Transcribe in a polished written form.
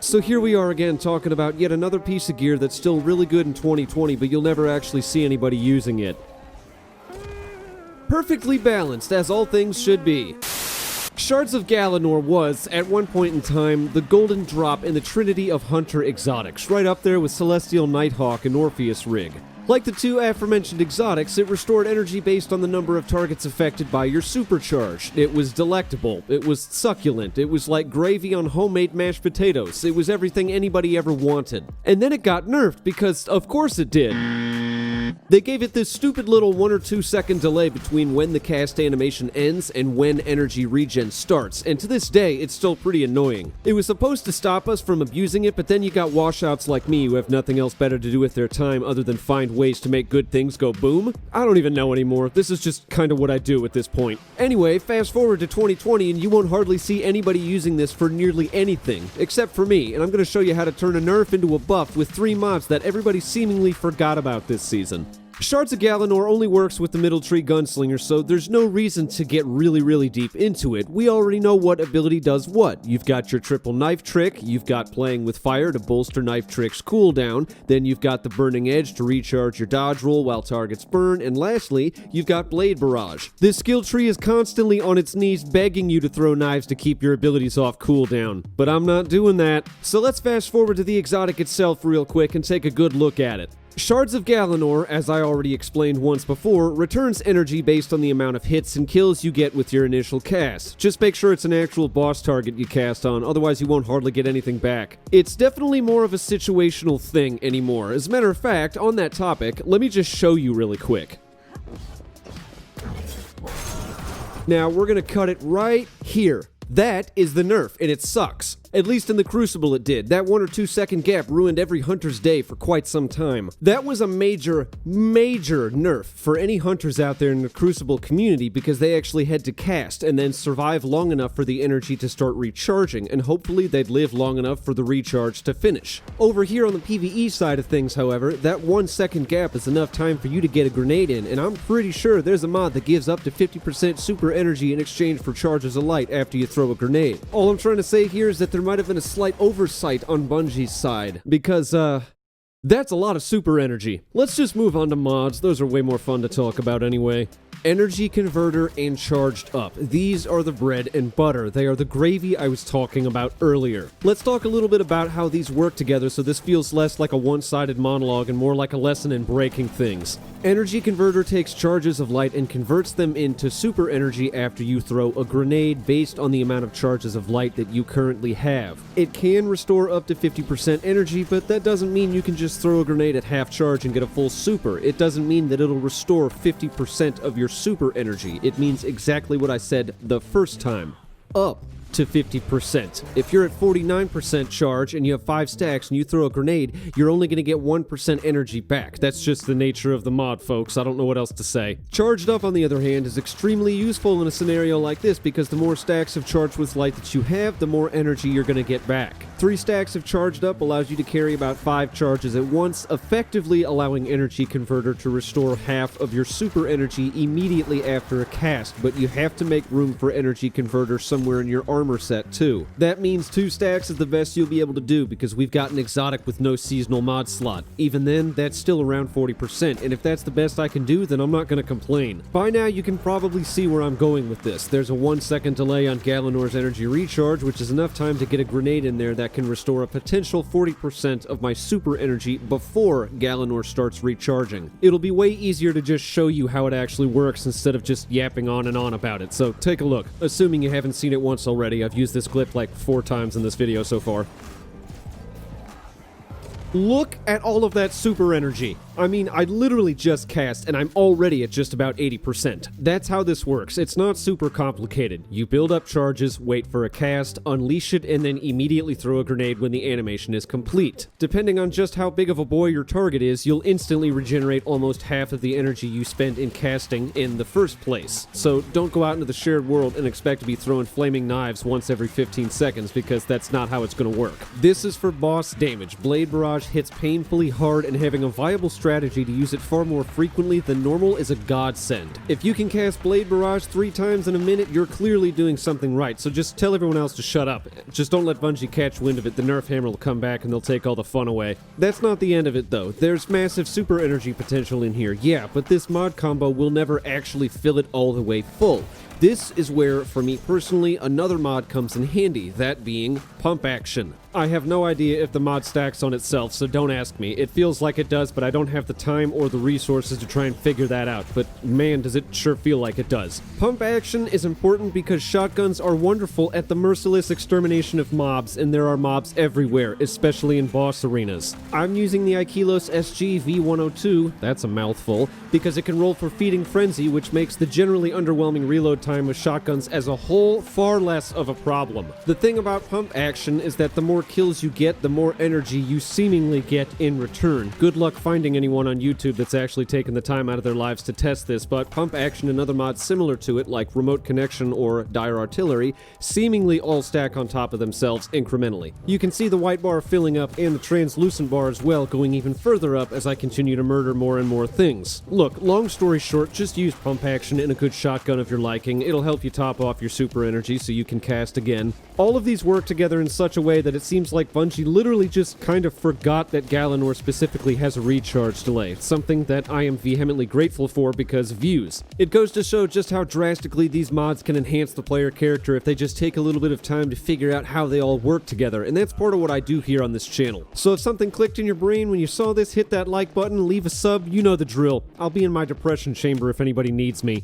So here we are again talking about yet another piece of gear that's still really good in 2020, but you'll never actually see anybody using it. Perfectly balanced, as all things should be. Shards of Galanor was, at one point in time, the golden drop in the trinity of hunter exotics, right up there with Celestial Nighthawk and Orpheus Rig. Like the two aforementioned exotics, it restored energy based on the number of targets affected by your supercharge. It was delectable. It was succulent. It was like gravy on homemade mashed potatoes. It was everything anybody ever wanted. And then it got nerfed because, of course it did. They gave it this stupid little 1 or 2 second delay between when the cast animation ends and when energy regen starts, and to this day, it's still pretty annoying. It was supposed to stop us from abusing it, but then you got washouts like me who have nothing else better to do with their time other than find ways to make good things go boom. I don't even know anymore. This is just kind of what I do at this point. Anyway, fast forward to 2020 and you won't hardly see anybody using this for nearly anything, except for me, and I'm going to show you how to turn a nerf into a buff with 3 mods that everybody seemingly forgot about this season. Shards of Galanor only works with the middle tree Gunslinger, so there's no reason to get really deep into it. We already know what ability does what. You've got your triple knife trick, you've got playing with fire to bolster knife trick's cooldown, then you've got the burning edge to recharge your dodge roll while targets burn, and lastly, you've got blade barrage. This skill tree is constantly on its knees begging you to throw knives to keep your abilities off cooldown, but I'm not doing that. So let's fast forward to the exotic itself real quick and take a good look at it. Shards of Galanor, as I already explained once before, returns energy based on the amount of hits and kills you get with your initial cast. Just make sure it's an actual boss target you cast on, otherwise you won't hardly get anything back. It's definitely more of a situational thing anymore. As a matter of fact, on that topic, let me just show you really quick. Now, we're gonna cut it right here. That is the nerf, and it sucks. At least in the Crucible it did. That 1 or 2 second gap ruined every hunter's day for quite some time. That was a major nerf for any hunters out there in the Crucible community because they actually had to cast and then survive long enough for the energy to start recharging, and hopefully they'd live long enough for the recharge to finish. Over here on the PvE side of things, however, that 1 second gap is enough time for you to get a grenade in, and I'm pretty sure there's a mod that gives up to 50% super energy in exchange for charges of light after you throw a grenade. All I'm trying to say here is that there might have been a slight oversight on Bungie's side, because, that's a lot of super energy. Let's just move on to mods. Those are way more fun to talk about anyway. Energy Converter and Charged Up. These are the bread and butter. They are the gravy I was talking about earlier. Let's talk a little bit about how these work together so this feels less like a one-sided monologue and more like a lesson in breaking things. Energy Converter takes charges of light and converts them into super energy after you throw a grenade based on the amount of charges of light that you currently have. It can restore up to 50% energy, but that doesn't mean you can just throw a grenade at half charge and get a full super. It doesn't mean that it'll restore 50% of your super energy. It means exactly what I said the first time. Up to 50%. If you're at 49% charge and you have 5 stacks and you throw a grenade, you're only going to get 1% energy back. That's just the nature of the mod, folks. I don't know what else to say. Charged Up, on the other hand, is extremely useful in a scenario like this because the more stacks of Charged with Light that you have, the more energy you're going to get back. 3 stacks of Charged Up allows you to carry about 5 charges at once, effectively allowing Energy Converter to restore half of your super energy immediately after a cast, but you have to make room for Energy Converter somewhere in your armor set too. That means 2 stacks is the best you'll be able to do because we've got an exotic with no seasonal mod slot. Even then, that's still around 40%, and if that's the best I can do, then I'm not going to complain. By now, you can probably see where I'm going with this. There's a 1 second delay on Galanor's energy recharge, which is enough time to get a grenade in there that can restore a potential 40% of my super energy before Galanor starts recharging. It'll be way easier to just show you how it actually works instead of just yapping on and on about it, so take a look. Assuming you haven't seen it once already, I've used this clip like 4 times in this video so far. Look at all of that super energy. I mean, I literally just cast and I'm already at just about 80%. That's how this works. It's not super complicated. You build up charges, wait for a cast, unleash it, and then immediately throw a grenade when the animation is complete. Depending on just how big of a boy your target is, you'll instantly regenerate almost half of the energy you spend in casting in the first place. So don't go out into the shared world and expect to be throwing flaming knives once every 15 seconds because that's not how it's going to work. This is for boss damage. Blade Barrage hits painfully hard, and having a viable strategy to use it far more frequently than normal is a godsend. If you can cast Blade Barrage 3 times in a minute, you're clearly doing something right, so just tell everyone else to shut up. Just don't let Bungie catch wind of it. The nerf hammer will come back and they'll take all the fun away. That's not the end of it though. There's massive super energy potential in here, yeah, but this mod combo will never actually fill it all the way full. This is where, for me personally, another mod comes in handy, that being Pump Action. I have no idea if the mod stacks on itself, so don't ask me. It feels like it does, but I don't have the time or the resources to try and figure that out, but man, does it sure feel like it does. Pump Action is important because shotguns are wonderful at the merciless extermination of mobs, and there are mobs everywhere, especially in boss arenas. I'm using the Aikilos SG V102, that's a mouthful, because it can roll for Feeding Frenzy, which makes the generally underwhelming reload time with shotguns as a whole far less of a problem. The thing about Pump Action is that the more kills you get, the more energy you seemingly get in return. Good luck finding anyone on YouTube that's actually taken the time out of their lives to test this, but Pump Action and other mods similar to it, like Remote Connection or Dire Artillery, seemingly all stack on top of themselves incrementally. You can see the white bar filling up and the translucent bar as well going even further up as I continue to murder more and more things. Look, long story short, just use Pump Action and a good shotgun of your liking. It'll help you top off your super energy so you can cast again. All of these work together in such a way that it seems like Bungie literally just kind of forgot that Galanor specifically has a recharge delay, something that I am vehemently grateful for because views. It goes to show just how drastically these mods can enhance the player character if they just take a little bit of time to figure out how they all work together, and that's part of what I do here on this channel. So if something clicked in your brain when you saw this, hit that like button, leave a sub, you know the drill. I'll be in my depression chamber if anybody needs me.